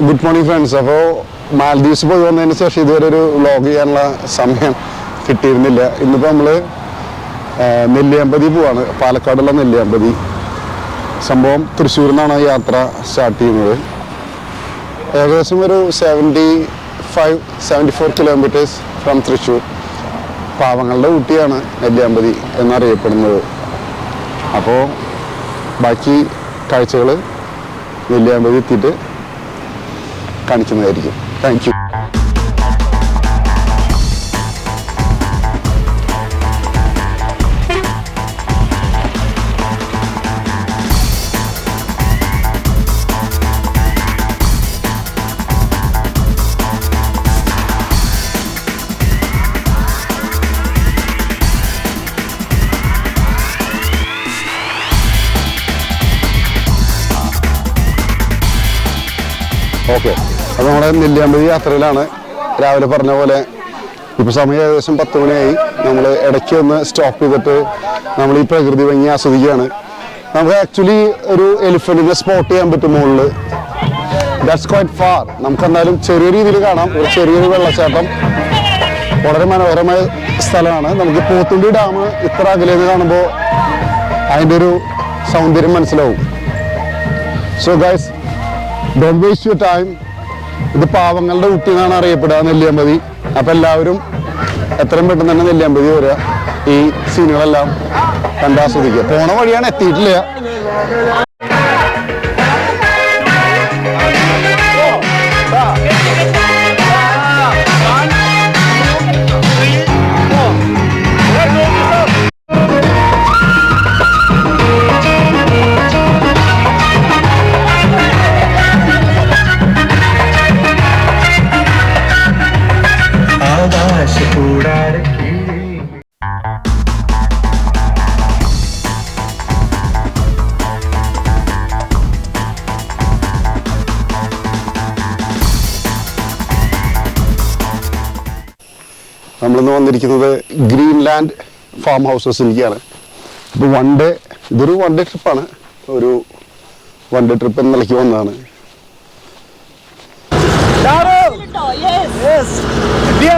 Good morning friends. അപ്പോൾ മാൽദീവ്സ് പോയി വന്നതിന് ശേഷം ഇതുവരെ ഒരു വ്ളോഗ് ചെയ്യാനുള്ള സമയം കിട്ടിയിരുന്നില്ല. ഇന്നിപ്പോൾ നമ്മൾ നെല്ലിയാമ്പതി പോവാണ്, പാലക്കാടുള്ള നെല്ലിയാമ്പതി. സംഭവം തൃശ്ശൂരിൽ നിന്നാണ് യാത്ര സ്റ്റാർട്ട് ചെയ്യുന്നത്. ഏകദേശം ഒരു 74 കിലോമീറ്റേഴ്സ് ഫ്രം തൃശ്ശൂർ. പാവങ്ങളുടെ ഊട്ടിയാണ് നെല്ലിയാമ്പതി എന്നറിയപ്പെടുന്നത്. അപ്പോൾ ബാക്കി കാഴ്ചകൾ നെല്ലിയാമ്പതി എത്തിയിട്ട് കാണിക്കുന്നതായിരിക്കും. Thank you. ഓക്കെ, അപ്പോൾ നമ്മുടെ നെല്ലിയാമ്പതി യാത്രയിലാണ്. രാവിലെ പറഞ്ഞ പോലെ ഇപ്പോൾ സമയം ഏകദേശം 10 മണിയായി. നമ്മൾ ഇടയ്ക്ക് ഒന്ന് സ്റ്റോപ്പ് ചെയ്തിട്ട് നമ്മൾ ഈ പ്രകൃതി ഭംഗി ആസ്വദിക്കുകയാണ്. നമുക്ക് ആക്ച്വലി ഒരു എലിഫൻറ്റിനെ സ്പോട്ട് ചെയ്യാൻ പറ്റും മുകളിൽ. That's quite far. നമുക്ക് എന്തായാലും ചെറിയ രീതിയിൽ കാണാം. ഒരു ചെറിയൊരു വെള്ളച്ചാട്ടം, വളരെ മനോഹരമായ സ്ഥലമാണ്. നമുക്ക് പോത്തുണ്ടി ഡാം ഇത്ര അകലേന്ന് കാണുമ്പോൾ അതിൻ്റെ ഒരു സൗന്ദര്യം മനസ്സിലാവും. So guys, don't waste your time. ഇത് പാവങ്ങളുടെ ഊട്ടി എന്നാണ് അറിയപ്പെടുക നെല്ലിയാമ്പതി. അപ്പം എല്ലാവരും എത്രയും പെട്ടെന്ന് തന്നെ നെല്ലിയാമ്പതി വരിക, ഈ സീനുകളെല്ലാം കണ്ടാസ്വദിക്കുക. പോണ വഴിയാണ്, എത്തിയിട്ടില്ല. നമ്മളിന്ന് വന്നിരിക്കുന്നത് ഗ്രീൻലാൻഡ് ഫാം ഹൗസസിലേക്കാണ്. അപ്പോൾ ഇതൊരു വൺ ഡേ ട്രിപ്പാണ്. ഒരു വൺ ഡേ ട്രിപ്പ് എന്ന നിലയ്ക്ക് വന്നതാണ്. We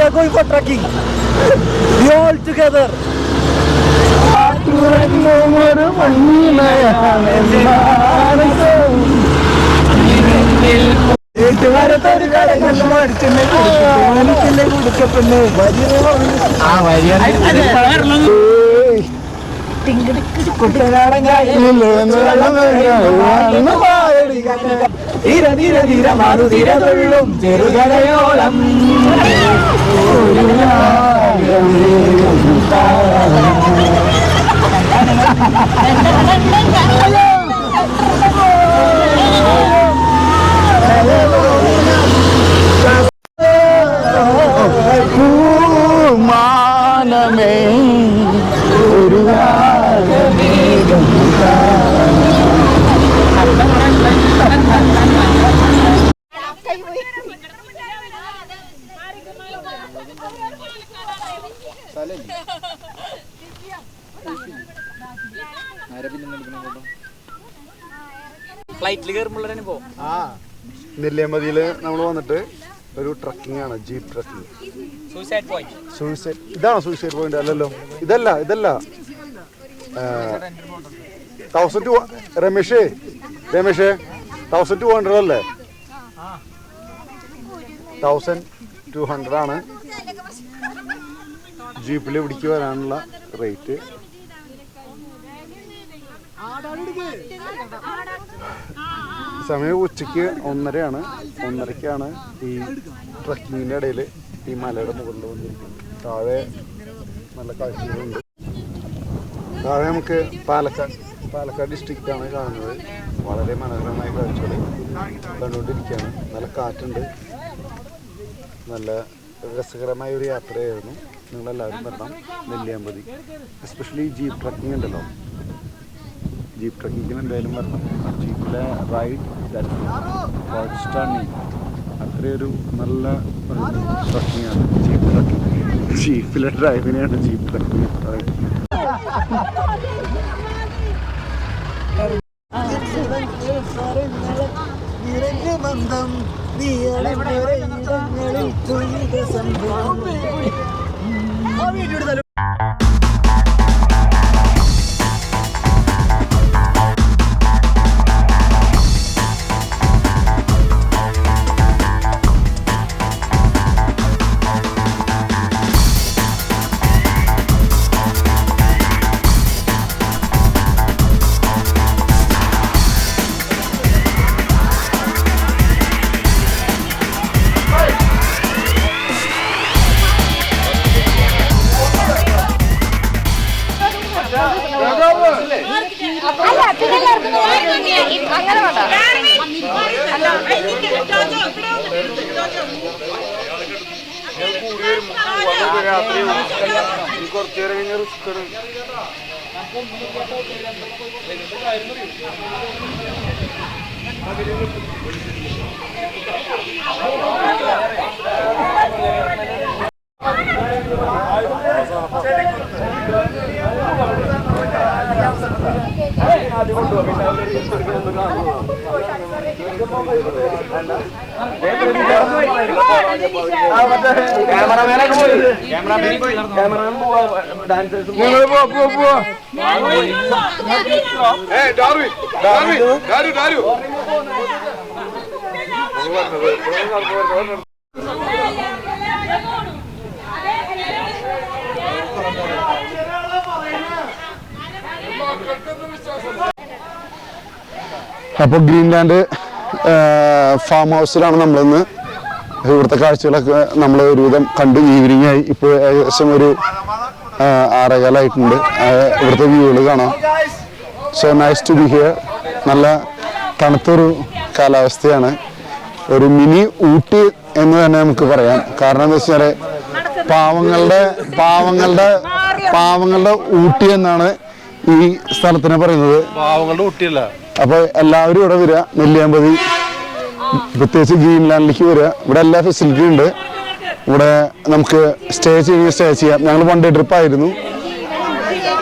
are going for trekking. We all together. ചെറുകരയോളം മാനമേ ഒരു ഫ്ലൈറ്റിൽ കയറുമ്പോഴാണ് ഇപ്പോൾ നെല്ലിയാമ്പതിയിൽ നമ്മൾ വന്നിട്ട് ഒരു ട്രക്കിംഗ് ആണ്, ജീപ്പ് ട്രക്കിംഗ്. ഇതാണോ സൂയിസൈഡ് പോയിന്റ്? അല്ലല്ലോ, ഇതല്ല 1200 രമേഷേ 1200 അല്ലേ? 1200 ആണ് ജീപ്പിൽ ഇവിടേക്ക് വരാനുള്ള റേറ്റ്. സമയം ഉച്ചയ്ക്ക് 1:30 1:30ക്കാണ് ഈ ട്രക്കിങ്ങിൻ്റെ ഇടയിൽ ഈ മലയുടെ മുകളിൽ വന്നിരിക്കുന്നത്. താഴെ നല്ല കാഴ്ചകളുണ്ട്. താഴെ നമുക്ക് പാലക്കാട് ഡിസ്ട്രിക്റ്റാണ് കാണുന്നത്. വളരെ മനോഹരമായ കാഴ്ചകൾ കണ്ടുകൊണ്ടിരിക്കുകയാണ്. നല്ല കാറ്റുണ്ട്. നല്ല രസകരമായ ഒരു യാത്രയായിരുന്നു. നിങ്ങളെല്ലാവരും വരണം നെല്ലിയാമ്പതി. എസ്പെഷ്യലി ജീപ്പ് ട്രക്കിംഗ് ഉണ്ടല്ലോ, ജീപ്പ് ട്രക്കിങ്ങിന് എന്തായാലും വരണം. ജീപ്പിലെ റൈഡ് സ്റ്റാർട്ടിങ് അത്രയൊരു നല്ല ട്രക്കിംഗ് ആണ് ജീപ്പ് ട്രക്കിംഗ്. ജീപ്പിലെ ഡ്രൈവിനെയാണ് ജീപ്പ് ട്രക്കിംഗ് പറയുന്നത്. മന്ദം അപ്പോൾ ഗ്രീൻലാൻഡ് ഫാം ഹൗസിലാണ് നമ്മളിന്ന്. ഇവിടുത്തെ കാഴ്ചകളൊക്കെ നമ്മൾ ഒരുവിധം കണ്ട് ഈവനിങ് ആയി. ഇപ്പോൾ ഏകദേശം ഒരു 6:15 ഇവിടുത്തെ വ്യൂകൾ കാണാം. So nice to be here. നല്ല തണുത്തൊരു കാലാവസ്ഥയാണ്. ഒരു മിനി ഊട്ടി എന്ന് തന്നെ നമുക്ക് പറയാം. കാരണം എന്താ വെച്ചാൽ പാവങ്ങളുടെ ഊട്ടി എന്നാണ് ഈ സ്ഥലത്തിനെ പറയുന്നത്. പാവങ്ങളുടെ ഊട്ടിയല്ല. അപ്പോൾ എല്ലാവരും ഇവിടെ വരിക. നെല്ലിയാമ്പതി പ്രത്യേകിച്ച് ഗ്രീൻലാൻഡിലേക്ക് വരിക. ഇവിടെ എല്ലാ ഫെസിലിറ്റിയും ഉണ്ട്. ഇവിടെ നമുക്ക് സ്റ്റേ ചെയ്യാം. ഞങ്ങൾ 1 ഡേ ട്രിപ്പ് ആയിരുന്നു.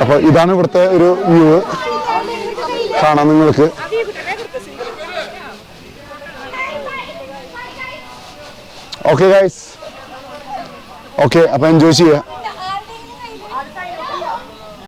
അപ്പോൾ ഇതാണ് ഇവിടുത്തെ ഒരു വ്യൂ. കാണാം നിങ്ങൾക്ക്. ഓക്കെ ഗൈസ്, ഓക്കെ, അപ്പോൾ എൻജോയ് ചെയ്യുക.